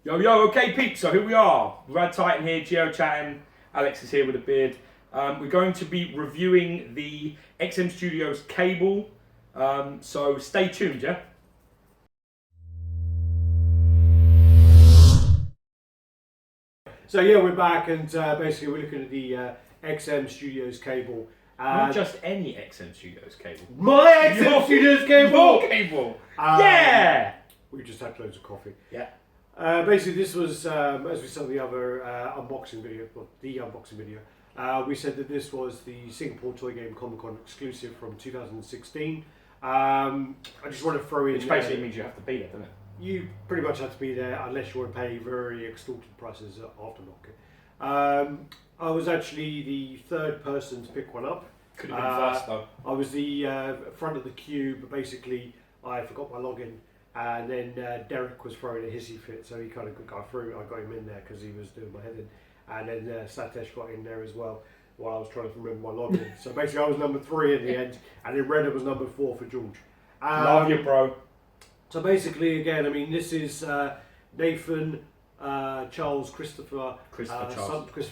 Yo, yo, okay, peeps, so here we are. RaddTitan here, geo-chatting. Alex is here with a beard. We're going to be reviewing the XM Studios cable, so stay tuned, yeah? So yeah, we're back and basically we're looking at the XM Studios cable. Not just any XM Studios cable. My XM Studios cable! Your cable! Yeah! We just had loads of coffee. Yeah. Basically this was, as we saw in the other unboxing video, well, the unboxing video, we said that this was the Singapore Toy Game Comic Con exclusive from 2016. I just want to throw in... Which basically means you have to be there, doesn't it? You pretty much have to be there unless you want to pay very extorted prices at aftermarket. I was actually the third person to pick one up. Could have been first though. I was the front of the queue, but basically I forgot my login, and then Derek was throwing a hissy fit, so he kind of got through. I got him in there because he was doing my head in, and then Satesh got in there as well while I was trying to remember my login. So basically I was number 3 in the end, and then Redder was number 4 for George. Love you, bro. So basically, again, I mean, this is Nathan Christopher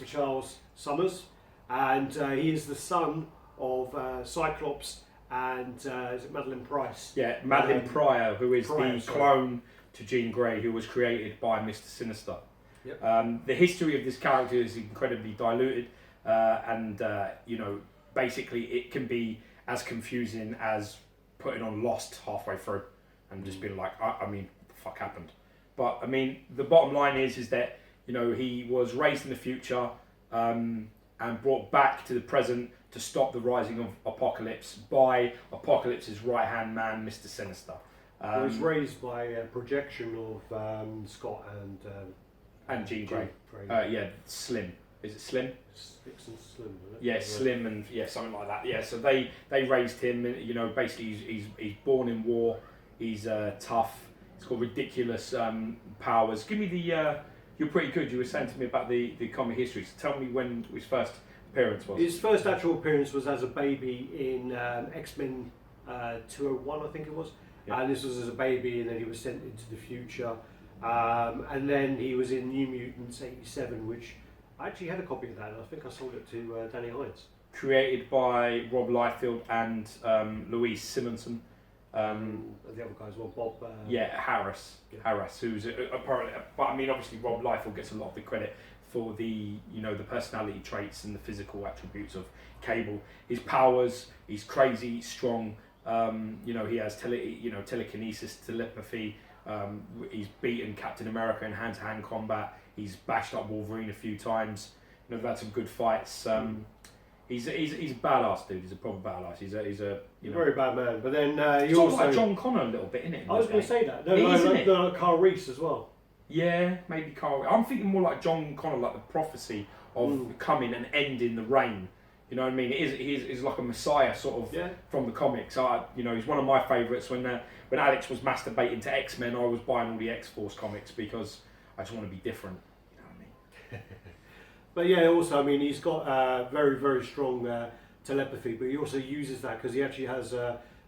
Charles Summers, and he is the son of Cyclops and is it Madeline Price? Yeah, Madeline Pryor, who is the sorry. clone to Jean Grey, who was created by Mr. Sinister. Yep. The history of this character is incredibly diluted, and you know, basically it can be as confusing as putting on Lost halfway through and just being like, I mean, what the fuck happened? But I mean, the bottom line is that, you know, he was raised in the future and brought back to the present to stop the rising of Apocalypse by Apocalypse's right-hand man, Mr. Sinister. He was raised by a projection of Scott and Jean Grey. Yeah, Slim. Is it Slim? Sticks and Slim, isn't it? Yeah, Slim and yeah, something like that. Yeah, so they raised him. You know, basically he's born in war. He's tough. He's got ridiculous powers. Give me the. You're pretty good. You were saying to me about the comic history. So tell me when his first appearance was. His first actual appearance was as a baby in X-Men 201, I think it was. Yeah. And this was as a baby, and then he was sent into the future. And then he was in New Mutants 87, which I actually had a copy of that, and I think I sold it to Danny Hines. Created by Rob Liefeld and Louise Simonson. The other guy as well, Bob. Harris, who's apparently, but I mean, obviously Rob Liefeld gets a lot of the credit for the, you know, the personality traits and the physical attributes of Cable. His powers, he's crazy, strong. You know, he has telekinesis, telepathy. He's beaten Captain America in hand-to-hand combat. He's bashed up Wolverine a few times. You know, they've had some good fights. He's a badass dude. He's a proper badass. He's a you know, very bad man. But then he sort also of like John Connor a little bit, isn't it? I was going to say that. No, Carl Reese as well. Yeah, maybe Carl. I'm thinking more like John Connor, like the prophecy of coming and ending the reign. You know what I mean? He's like a messiah sort of from the comics. You know, he's one of my favourites. When Alex was masturbating to X-Men, I was buying all the X-Force comics because I just want to be different. You know what I mean? But yeah, also, I mean, he's got very, very strong telepathy, but he also uses that because he actually has,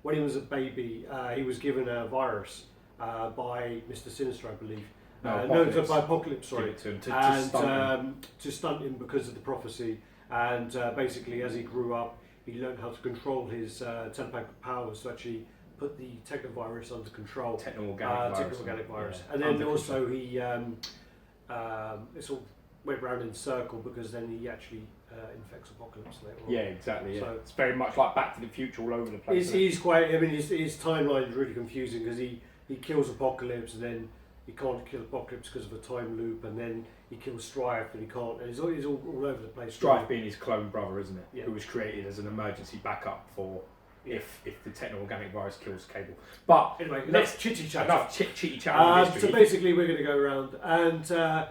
when he was a baby, he was given a virus by Mr. Sinister, I believe. By Apocalypse, sorry. To stunt him because of the prophecy. And basically, as he grew up, he learned how to control his telepathic powers to actually put the technovirus under control. Techno-organic virus. Yeah. And then also he, it's all went round in circle because then he actually infects Apocalypse later on. Yeah, exactly. Yeah. So it's very much like Back to the Future all over the place. He's quite. I mean, his timeline is really confusing because he kills Apocalypse and then he can't kill Apocalypse because of a time loop, and then he kills Strife and he can't. And he's all over the place. Strife being his clone brother, isn't it? Yeah. Who was created as an emergency backup for if the techno-organic virus kills Cable. But anyway, enough chitty chat. So basically, we're going to go around and.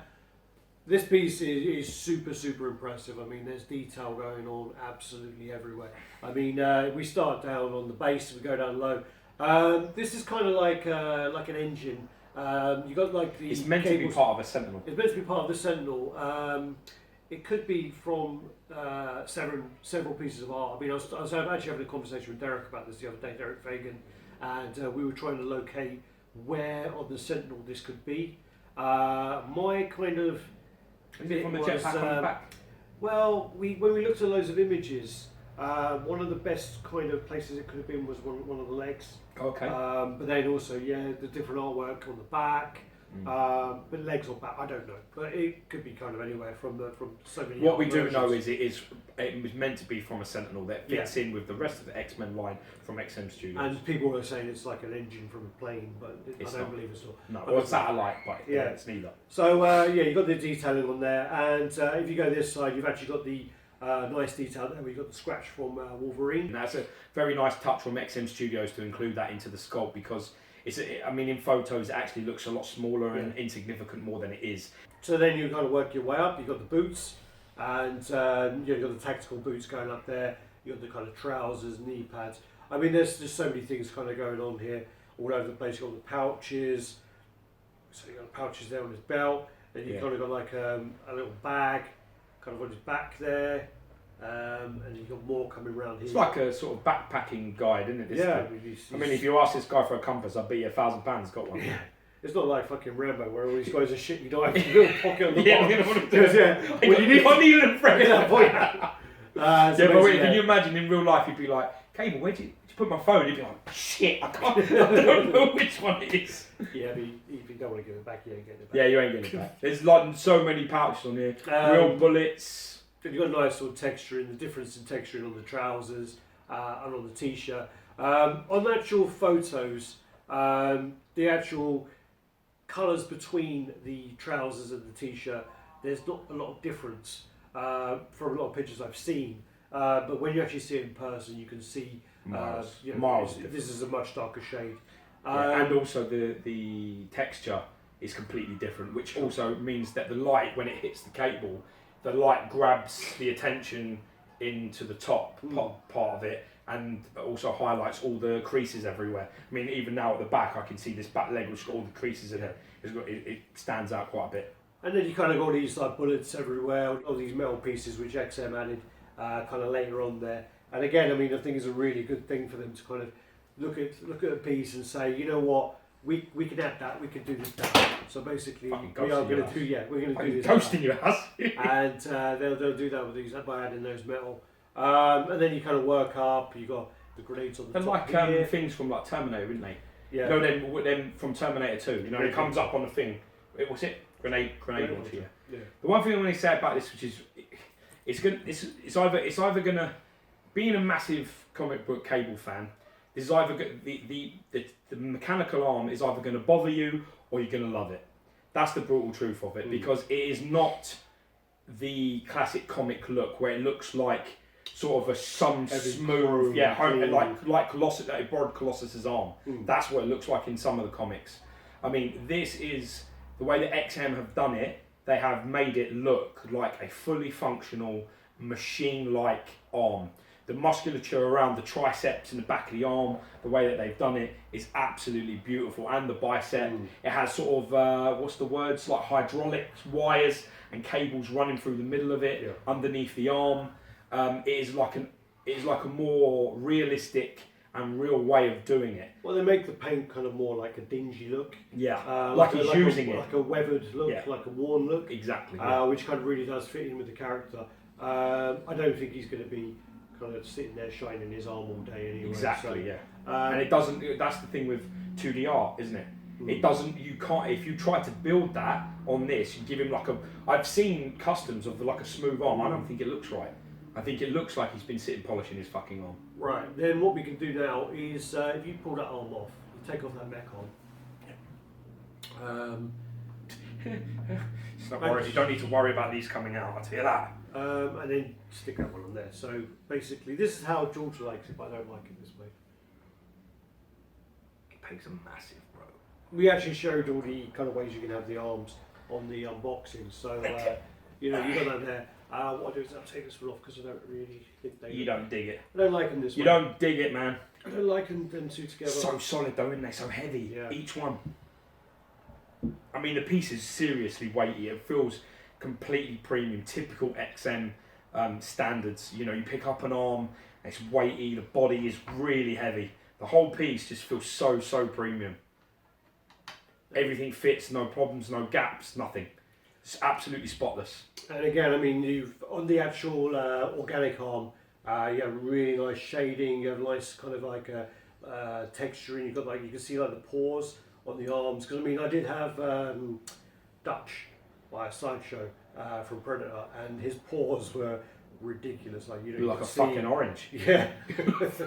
This piece is super, super impressive. I mean, there's detail going on absolutely everywhere. I mean, we start down on the base, we go down low. This is kind of like an engine. You got like the. It's meant to be part of a Sentinel. It's meant to be part of the Sentinel. It could be from several pieces of art. I mean, I was actually having a conversation with Derek about this the other day, Derek Fagan, and we were trying to locate where on the Sentinel this could be. My kind of... Is it from the jetpack on the back? Well, when we looked at loads of images, one of the best kind of places it could have been was one of the legs. Okay. But then also, the different artwork on the back. But legs or back, I don't know. But it could be kind of anywhere from so many. What we do know is it was meant to be from a Sentinel that fits in with the rest of the X-Men line from XM Studios. And people were saying it's like an engine from a plane, but I don't believe it's not. No, or a satellite, but it's neither. So you've got the detailing on there, and if you go this side, you've actually got the nice detail there. We've got the scratch from Wolverine. And that's a very nice touch from XM Studios to include that into the sculpt because in photos it actually looks a lot smaller and insignificant more than it is. So then you kind of work your way up. You've got the boots, and you've got the tactical boots going up there. You've got the kind of trousers, knee pads. I mean, there's just so many things kind of going on here all over the place. You've got the pouches. So you've got the pouches there on his belt. Then you've kind of got like a little bag kind of on his back there. And you've got more coming around here. It's like a sort of backpacking guide, isn't it? If you ask this guy for a compass, I'll bet you £1,000 he's got one. Yeah. It's not like fucking Rambo where all these guys are shit you die in your pocket on the bottom. I need a friend. But can you imagine in real life, you'd be like, Cable, where'd you put my phone? You'd be like, shit, I don't know which one it is. Yeah, but if you don't want to give it back, you ain't getting it back. Yeah, you ain't getting it back. There's like so many pouches on here, real bullets. You've got a nice sort of texturing, the difference in texturing on the trousers and on the t-shirt. On the actual photos, the actual colours between the trousers and the t-shirt, there's not a lot of difference from a lot of pictures I've seen. But when you actually see it in person, you can see miles. This is a much darker shade. And also the texture is completely different, which also means that the light, when it hits the cable, the light grabs the attention into the top part of it and also highlights all the creases everywhere. I mean, even now at the back, I can see this back leg which has got all the creases in it. It stands out quite a bit. And then you kind of got these like bullets everywhere, all these metal pieces which XM added kind of later on there. And again, I mean, I think it's a really good thing for them to kind of look at a piece and say, you know what, we can add that, we can do this down. So basically, we're going to do this. Ghosting your ass. And they'll do that with these by adding those metal. And then you kind of work up. You got the grenades on the top. Like things from like Terminator, didn't they? Yeah. You know them from Terminator 2. You know, it comes up on the thing. What's it? Grenade launcher. Yeah. The one thing I want to say about this, which is, it's either gonna, being a massive comic book Cable fan, this is either the mechanical arm is either going to bother you or you're going to love it. That's the brutal truth of it, because it is not the classic comic look where it looks like sort of a smooth, like Colossus, that it borrowed Colossus's arm. That's what it looks like in some of the comics. I mean, this is the way that XM have done it. They have made it look like a fully functional machine-like arm. The musculature around the triceps and the back of the arm, the way that they've done it is absolutely beautiful. And the bicep, it has sort of, what's the words, like hydraulic wires and cables running through the middle of it, underneath the arm. It is like a more realistic and real way of doing it. Well, they make the paint kind of more like a dingy look. Yeah, like he's using it. Like a weathered look, like a worn look. Exactly. Which kind of really does fit in with the character. I don't think he's going to be kind of sitting there shining his arm all day anyway. Exactly, so, and it doesn't. That's the thing with 2D art, isn't it? It doesn't. You can't. If you try to build that on this, you give him like a. I've seen customs of like a smooth arm. I don't think it looks right. I think it looks like he's been sitting polishing his fucking arm. Right. Then what we can do now is if you pull that arm off, you take off that mech arm. It's not worry. You don't need to worry about these coming out. I'll tell you that. And then stick that one on there. So basically, this is how George likes it, but I don't like it this way. It paints a massive, bro. We actually showed all the kind of ways you can have the arms on the unboxing. So you got that there. What I'll do is I'll take this one off because I don't really think they. You don't dig it. I don't like them this way. You don't dig it, man. I don't like them two together. So solid though, aren't they? So heavy. Yeah. Each one. I mean, the piece is seriously weighty. It feels completely premium, typical XM standards. You know, you pick up an arm, it's weighty. The body is really heavy. The whole piece just feels so premium. Everything fits, no problems, no gaps, nothing. It's absolutely spotless. And again, I mean, you've on the actual organic arm, you have really nice shading. You have nice kind of like a texture, and you've got like you can see like the pores on the arms. Because I mean, I did have Dutch by a Sideshow from Predator, and his paws were ridiculous. Like you know, like a fucking orange. Yeah,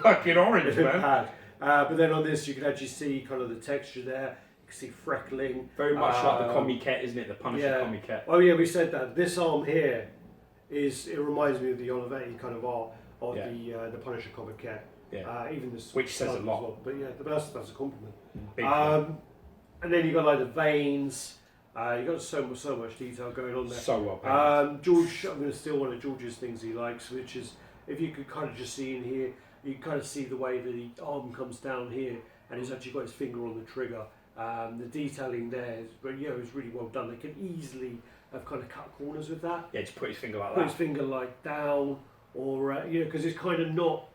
fucking orange, man. But then on this, you can actually see kind of the texture there. You can see freckling. Very much like the Comiket, isn't it? The Punisher Comiket. Oh yeah, we said that. This arm here it reminds me of the Olivetti kind of art of the Punisher Comiket. Yeah. Even this, which says a lot. Well. But yeah, that's a compliment. Big and then you got like the veins. You got so much detail going on there. So well painted. George, I'm going to steal one of George's things he likes, which is if you could kind of just see in here, you kind of see the way that the arm comes down here, and he's actually got his finger on the trigger. The detailing there is, is really well done. They can easily have kind of cut corners with that. Yeah, just put his finger like put that. His finger like down, or because it's kind of not.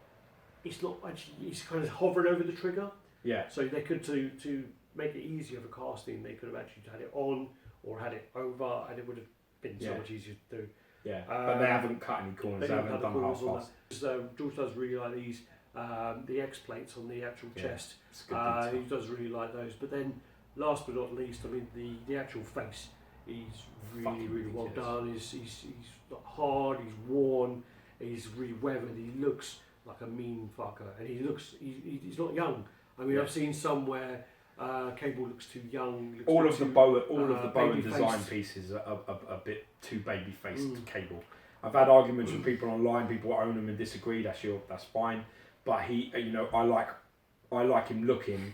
It's not actually. He's kind of hovering over the trigger. Yeah. So they could to make it easier for casting. They could have actually had it on or had it over, and it would have been so much easier to do. Yeah. But they haven't cut any corners. They haven't done half-fast. So George does really like these. The X plates on the actual chest. He does really like those. But then, last but not least, I mean the actual face. He's really well done. He's not hard. He's worn. He's really weathered. He looks like a mean fucker, and he's not young. I mean, I've seen somewhere Cable looks too young. All of the Bowen design pieces are a bit too baby faced. Cable. I've had arguments with people online. People own them and disagree. That's fine. But I like him looking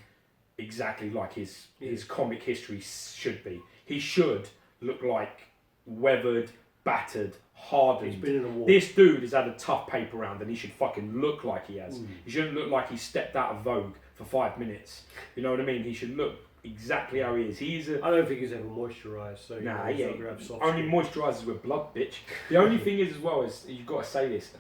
exactly like his comic history should be. He should look like weathered, battered, hardened. He's been in a war. This dude has had a tough paper round, and he should fucking look like he has. He shouldn't look like he stepped out of Vogue for 5 minutes. You know what I mean? He should look exactly how he is. I don't think he's ever moisturised. So only moisturises with blood, bitch. The only thing is as well is you've got to say this.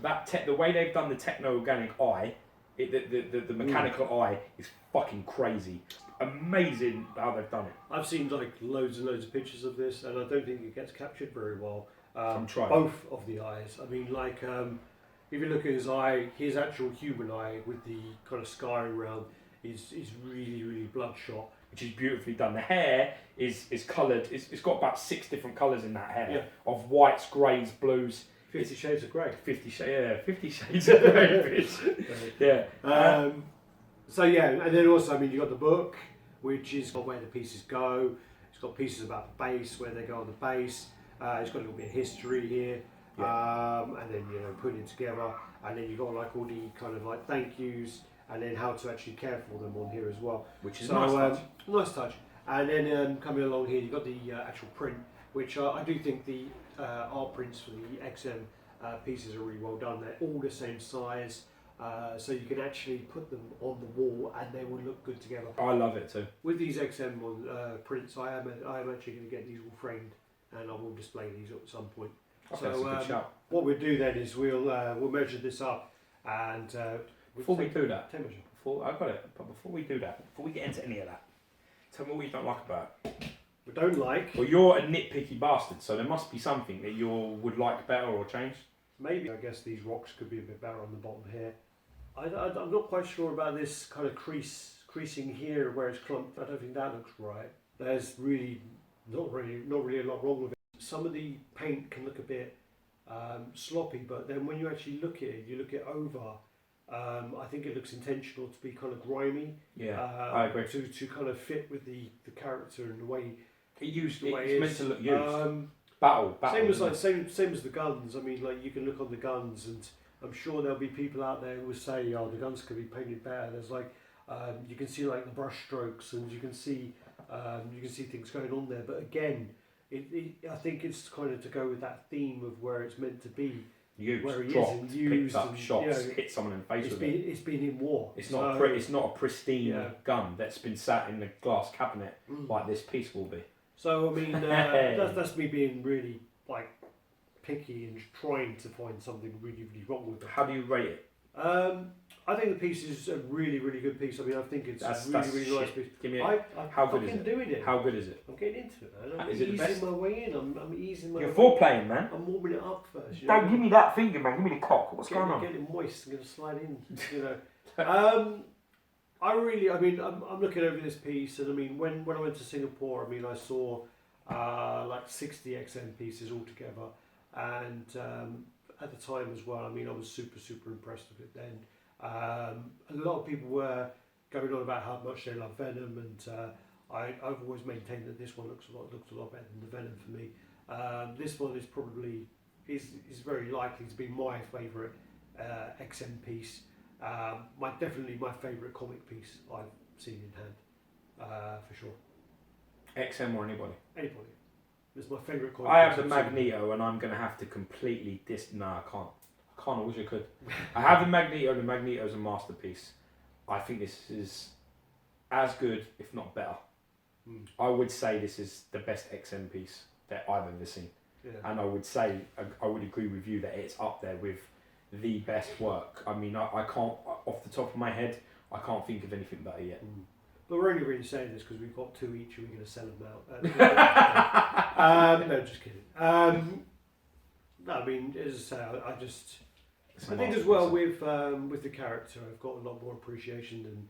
The way they've done the techno organic eye. The mechanical eye is fucking crazy. Amazing how they've done it. I've seen like loads and loads of pictures of this, and I don't think it gets captured very well. I'm trying. Both of the eyes. I mean, like if you look at his eye, his actual human eye with the kind of scarring around is really bloodshot. Which is beautifully done. The hair is coloured. It's got about 6 different colours in that hair of whites, greys, blues. 50 Shades of Grey. 50 Shades of Grey, bitch. Yeah. So yeah, and then also, I mean, you got the book, which is where the pieces go. It's got pieces about the base, where they go on the base. It's got a little bit of history here, and then putting it together, and then you got like all the kind of like thank yous, and then how to actually care for them on here as well. Which is nice touch. And then coming along here, you got the actual print, which I do think the art prints for the XM pieces are really well done. They're all the same size, so you can actually put them on the wall and they will look good together. I love it too. With these XM prints, I am actually going to get these all framed, and I will display these at some point. Okay, so that's a good shout. What we'll do then is we'll measure this up, and before we do that, tape measure. I got it. But before we do that, before we get into any of that, tell me what you don't like about it. We don't like. Well, you're a nitpicky bastard, so there must be something that you would like better or change. Maybe, I guess these rocks could be a bit better on the bottom here. I'm not quite sure about this kind of creasing here where it's clumped. I don't think that looks right. There's really not really a lot wrong with it. Some of the paint can look a bit sloppy, but then when you actually look at it, you look it over. I think it looks intentional to be kind of grimy. Yeah, I agree. To kind of fit with the character and the way. It's it's meant to look used. Battle. Same as the guns. I mean, like you can look on the guns, and I'm sure there'll be people out there who will say, "Oh, the guns could be painted better." There's like you can see like the brush strokes, and you can see things going on there. But again, I think it's kind of to go with that theme of where it's meant to be. Used, dropped, picked up, shots, hit someone in the face with it. It's been in war. It's not a pristine gun that's been sat in the glass cabinet like this piece will be. So I mean, that's me being really like picky and trying to find something really wrong with it. How do you rate it? I think the piece is a really, really good piece. I mean, I think it's That's really nice piece. Give me I'm how good is fucking it? doing it. How good is it? I'm getting into it, man. I'm Is it the best? easing my way in. I'm easing my You're way foreplaying, man. I'm warming it up first. You Don't know? give me that finger, man. Give me the cock. What's going on? Getting moist. I'm going to slide in. You know. I mean, I'm looking over this piece, and I mean, when I went to Singapore, I mean, I saw like 60 XM pieces altogether, and at the time as well, I mean, I was super impressed with it then. A lot of people were going on about how much they love Venom, and I've always maintained that this one looks a lot better than the Venom for me. This one is probably is very likely to be my favourite XM piece. Definitely my favourite comic piece I've seen in hand, for sure. XM or anybody? Anybody. It's my favourite comic I piece have the I've seen. Magneto, and I'm going to have to completely Nah, I can't. I wish I could. I have the Magneto. The Magneto's a masterpiece. I think this is as good, if not better. I would say this is the best XM piece that I've ever seen. Yeah. And I would say, I would agree with you that it's up there with the best work. I mean, I can't, off the top of my head, I can't think of anything better yet. But we're only really saying this because we've got 2 each and we're going to sell them out. No, just kidding. No, I mean, as I say, I think as well with the character, I've got a lot more appreciation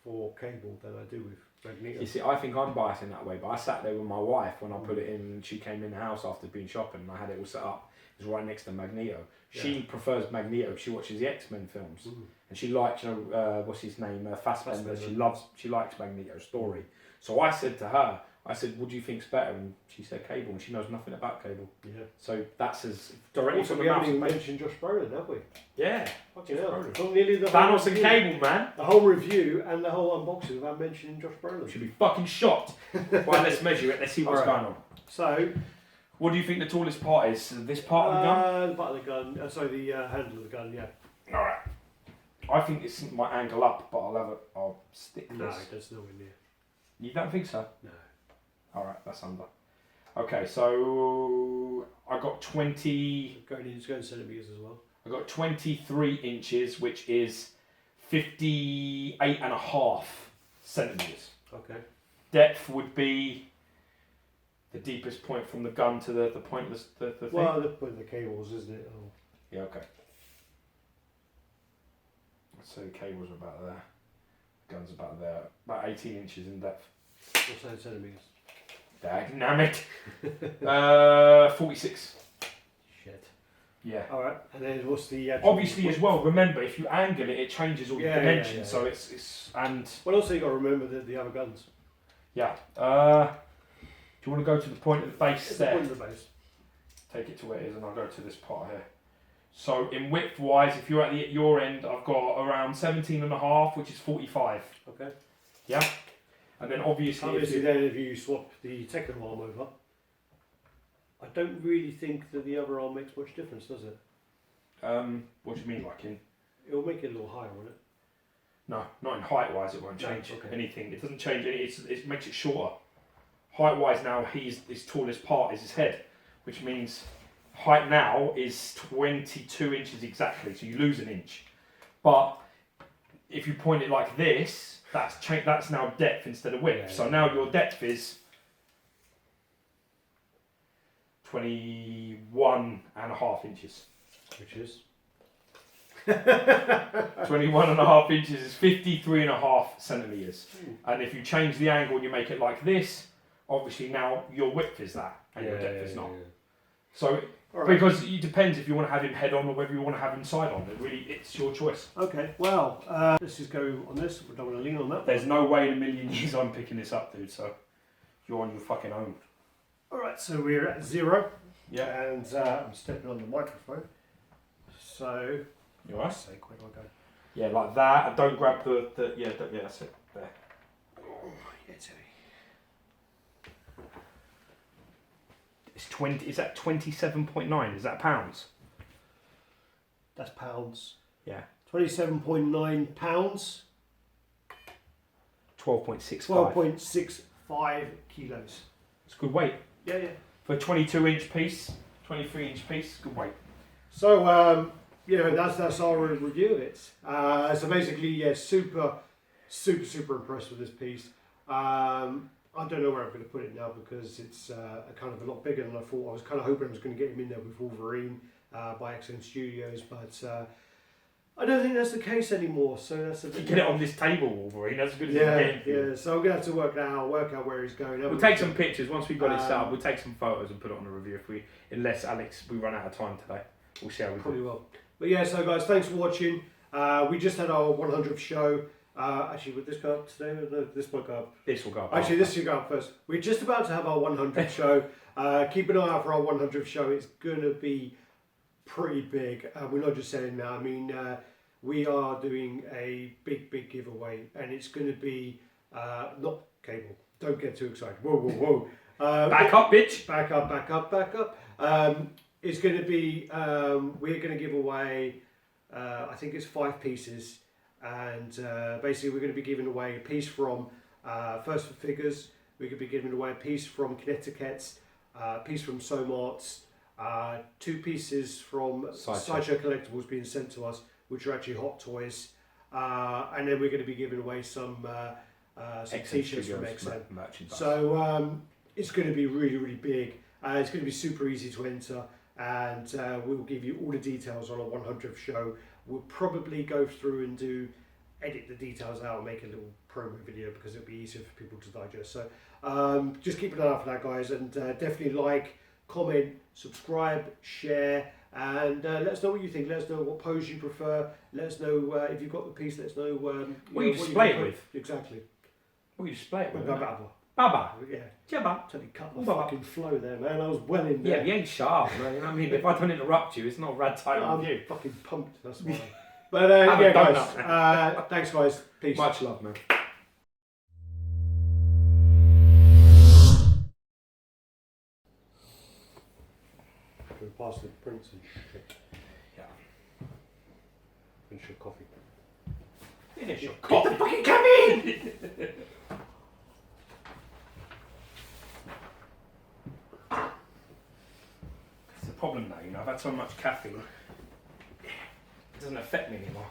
for Cable than I do with Magneto. You see, I think I'm biased in that way, but I sat there with my wife when I put it in, and she came in the house after being shopping, and I had it all set up. It was right next to Magneto. She prefers Magneto. She watches the X-Men films, and she likes, what's his name, Fassbender. She likes Magneto's story. So I said to her, what do you think's better? And she said Cable, and she knows nothing about Cable. Yeah. So that's as directly also, from the we mouth. haven't even mentioned Josh Brolin, have we? Yeah. Fucking hell. Nearly the Thanos and review, Cable, man. The whole review and the whole unboxing without mentioning Josh Brolin. Should be fucking shocked. Right, let's measure it. Let's see what's going on. So, what do you think the tallest part is? This part of the gun? The butt of the gun. The handle of the gun. Yeah. All right. I think this might angle up, but I'll stick this. No, that's nowhere near. You don't think so? No. All right, that's under. Okay, so I got 20. Going in centimeters as well. I got 23 inches, which is 58.5 centimeters. Okay. Depth would be the deepest point from the gun to the point of the thing. Well, the point of the cables, isn't it? Oh. Yeah. Okay. So the cables are about there. The gun's about there. About 18 inches in depth. What's that in centimeters? Dynamic. 46. Shit. Yeah. All right. And then what's the obviously as well? Remember, if you angle it, it changes all the dimensions. Yeah. So it's and. Well, also you got to remember the other guns. Yeah. Do you want to go to the point of the base it's there? The point of the base. Take it to where it is, and I'll go to this part here. So in width wise, if you're at your end, I've got around 17.5, which is 45. Okay. Yeah. And then obviously if you swap the Tekken arm over, I don't really think that the other arm makes much difference, does it? What do you mean, like in? It'll make it a little higher, won't it? No, not in height wise. It won't change okay. anything. It doesn't change any. It makes it shorter. Height wise, now his tallest part is his head, which means height now is 22 inches exactly. So you lose an inch. But if you point it like this. That's now depth instead of width. So now your depth is 21.5 inches. Which is? 21.5 inches is 53.5 centimetres. And if you change the angle and you make it like this, obviously now your width is that and your depth is not. So because it depends if you want to have him head on or whether you want to have him side on. It's your choice. Okay, well, let's just go on this. We don't want to lean on that. There's no way in a million years I'm picking this up, dude. So you're on your fucking own. All right, so we're at 0. Yeah. And I'm stepping on the microphone. So. You alright? Sake, where do I go? Yeah, like that. And don't grab the yeah, that's it. There. Oh, yeah, it's heavy. It's 20. Is that 27.9? Is that pounds? That's pounds. Yeah. 27.9 pounds. 12.65. 12.65 kilos. It's good weight. Yeah. For a 22-inch piece, 23-inch piece, good weight. So that's our review of it. So basically, yeah, super impressed with this piece. I don't know where I'm going to put it now because it's kind of a lot bigger than I thought. I was kind of hoping I was going to get him in there with Wolverine by XM Studios, but I don't think that's the case anymore. So that's a bit. Get it on this table, Wolverine. That's as good as you can. Yeah. So I'm going to have to work out where he's going. We'll take some pictures once we've got it set up. We'll take some photos and put it on the review unless Alex, we run out of time today. We'll see how we probably will. But yeah, so guys, thanks for watching. We just had our 100th show. Actually, would this go up today? No, this might go up. This will go up. Actually, this should go up first. We're just about to have our 100th show. Keep an eye out for our 100th show. It's going to be pretty big. We're not just saying that. I mean, we are doing a big giveaway, and it's going to be not cable. Don't get too excited. Whoa. Back up, bitch. Back up. It's going to be, we're going to give away, I think it's 5 pieces. And basically we're going to be giving away a piece from First for Figures. We're going to be giving away a piece from Connecticut, a piece from Somarts, 2 pieces from Sideshow Collectibles being sent to us, which are actually Hot Toys. And then we're going to be giving away some t-shirts from XM. So it's going to be really big. It's going to be super easy to enter. And we'll give you all the details on our 100th show. We'll probably go through and edit the details out and make a little promo video because it'll be easier for people to digest. So just keep an eye out for that, guys, and definitely like, comment, subscribe, share, and let us know what you think. Let us know what pose you prefer. Let us know if you've got the piece. Let us know what you display it with. Exactly. What you display it with. Baba. Yeah. Totally cut the fucking flow there, man. I was well in there. Yeah, you ain't sharp, man. You know what I mean? If I don't interrupt you, it's not RaddTitan review. I'm fucking pumped, that's why. But yeah, guys. Thanks, guys. Peace. Much love, man. Go past the prints and shit. Yeah. Finish your coffee. Finish your coffee. Get the fucking caffeine! Problem now, you know, I've had so much caffeine, it doesn't affect me anymore.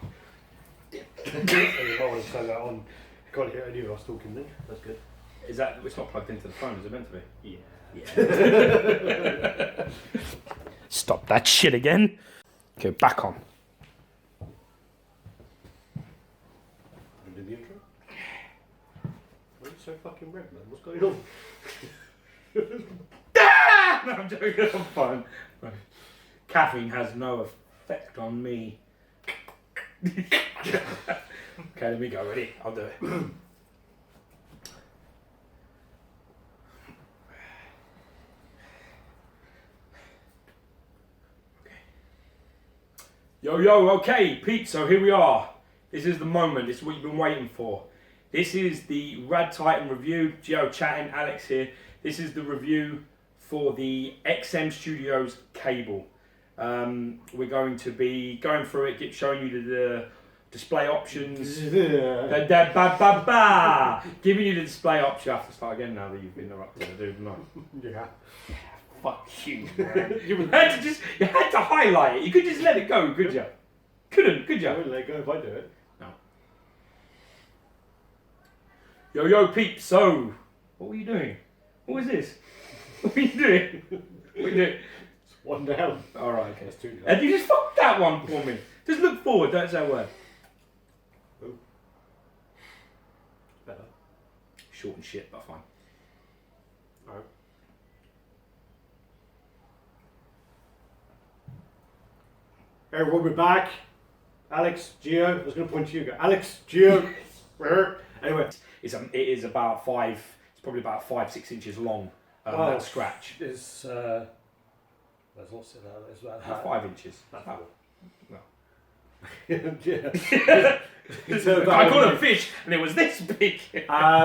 You might want to turn that on. Can't hear any of us talking then. That's good. Is that, it's not plugged into the phone, is it meant to be? Yeah. Stop that shit again. Okay, back on. Do the intro? Why are you so fucking red, man? What's going on? No, I'm joking, I'm fine. Right. Caffeine has no effect on me. Okay, let me go. Ready? I'll do it. Yo, okay, Pete, so here we are. This is the moment. This is what you've been waiting for. This is the RaddTitan review. Gio chatting, Alex here. This is the review for the XM Studios cable. We're going to be going through it, showing you the display options. Giving you the display option. I have to start again now that you've been interrupted, dude. No. Yeah. Fuck you, man. You had to highlight it. You could just let it go, could you? Couldn't, could you? I wouldn't let it go if I do it. No. Yo, Pete, so, what were you doing? What was this? What are you doing? What are you doing? It's one down. Alright, okay. That's 2 down. And you just fucked that one for me. Just look forward, don't say a word. Oh. Better. Short and shit, but fine. Alright. Hey everyone, we're back. Alex, Gio, I was going to point to you. Go, Alex, Gio. Anyway. It is about 5, it's probably about 5-6 inches long, that scratch. It's, let's not say that, it's about 5 inches. About No. Yeah. I caught a fish and it was this big.